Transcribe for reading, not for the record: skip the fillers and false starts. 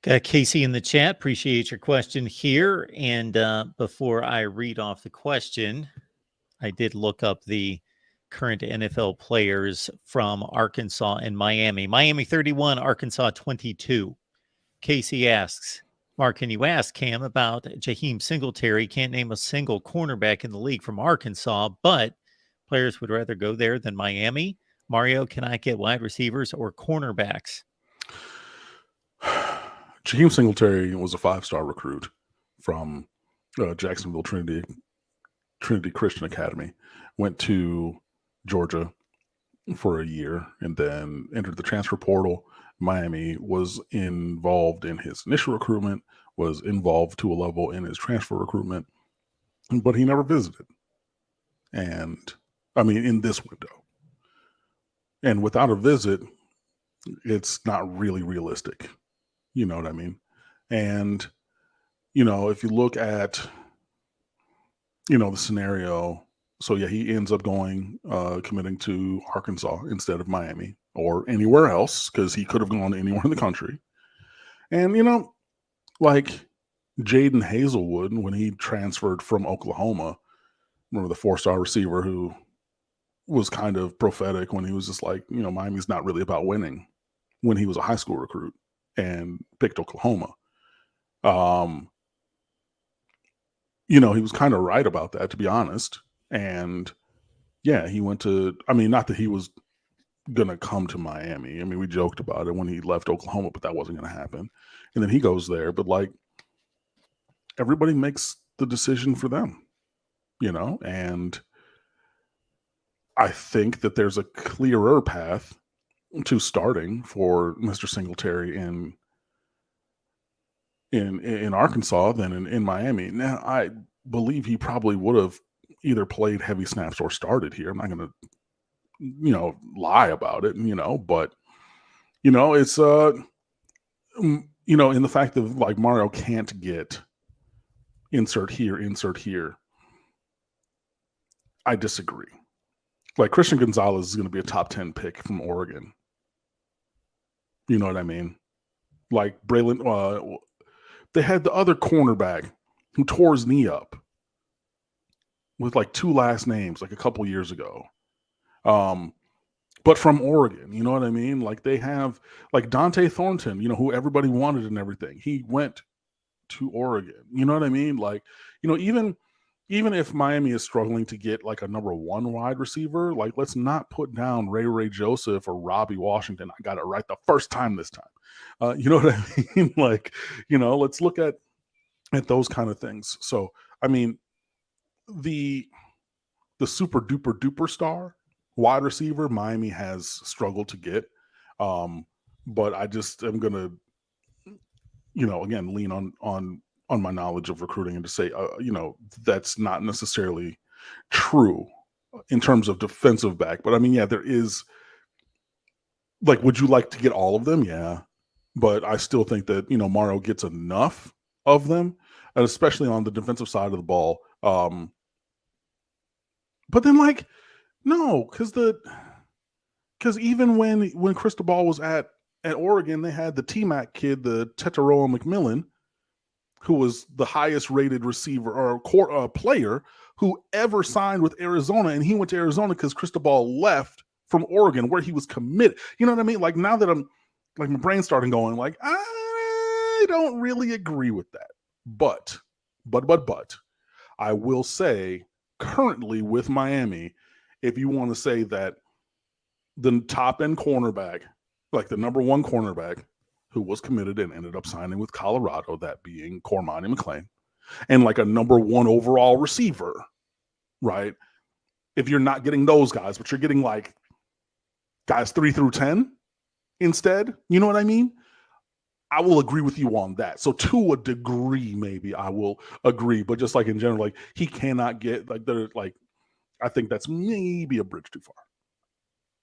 Got Casey in the chat. Appreciate your question here. And before I read off the question, I did look up the current NFL players from Arkansas and Miami. Miami 31, Arkansas 22. Casey asks, Mark, can you ask Cam about Jaheim Singletary? Can't name a single cornerback in the league from Arkansas, but players would rather go there than Miami. Mario, can I get wide receivers or cornerbacks? Jaheim Singletary was a 5-star recruit from Jacksonville Trinity Christian Academy. Went to Georgia for a year and then entered the transfer portal. Miami was involved in his initial recruitment, was involved to a level in his transfer recruitment, but he never visited. And I mean, in this window. And without a visit, it's not really realistic. You know what I mean? And, if you look at, the scenario, so yeah, he ends up committing to Arkansas instead of Miami or anywhere else, because he could have gone anywhere in the country. And, like Jaden Hazelwood, when he transferred from Oklahoma, remember the 4-star receiver who was kind of prophetic when he was just like, Miami's not really about winning, when he was a high school recruit and picked Oklahoma. He was kind of right about that, to be honest. And yeah, he went to, not that he was going to come to Miami. We joked about it when he left Oklahoma, but that wasn't going to happen. And then he goes there, but like everybody makes the decision for them, and I think that there's a clearer path to starting for Mr. Singletary in Arkansas than in Miami. Now, I believe he probably would have either played heavy snaps or started here. I'm not going to, lie about it, but, it's, in the fact that like Mario can't get insert here, I disagree. Like Christian Gonzalez is going to be a top 10 pick from Oregon. You know what I mean? Like Braylon, they had the other cornerback who tore his knee up with like 2 last names like a couple years ago. But from Oregon, you know what I mean? Like they have like Dante Thornton, who everybody wanted and everything. He went to Oregon. You know what I mean? Like, even if Miami is struggling to get like a number 1 wide receiver, like let's not put down Ray Joseph or Robbie Washington. I got it right the first time this time. You know what I mean? Like, let's look at those kind of things. So, the super duper duper star wide receiver Miami has struggled to get. But I just am going to, again, lean on my knowledge of recruiting and to say, that's not necessarily true in terms of defensive back. But yeah, there is like, would you like to get all of them? Yeah. But I still think that, Mario gets enough of them, and especially on the defensive side of the ball. But then like, no, because even when Cristobal was at Oregon, they had the T-Mac kid, the Tetairoa McMillan, who was the highest rated receiver or player who ever signed with Arizona. And he went to Arizona because Cristobal left from Oregon where he was committed. You know what I mean? Like now that I'm like, my brain's starting going like, I don't really agree with that. But I will say currently with Miami, if you want to say that the top end cornerback, like the number 1 cornerback, who was committed and ended up signing with Colorado, that being Cormani McClain, and like a number 1 overall receiver, right? If you're not getting those guys, but you're getting like guys 3 through 10 instead, you know what I mean? I will agree with you on that. So to a degree, maybe I will agree, but just like in general, like he cannot get like, I think that's maybe a bridge too far.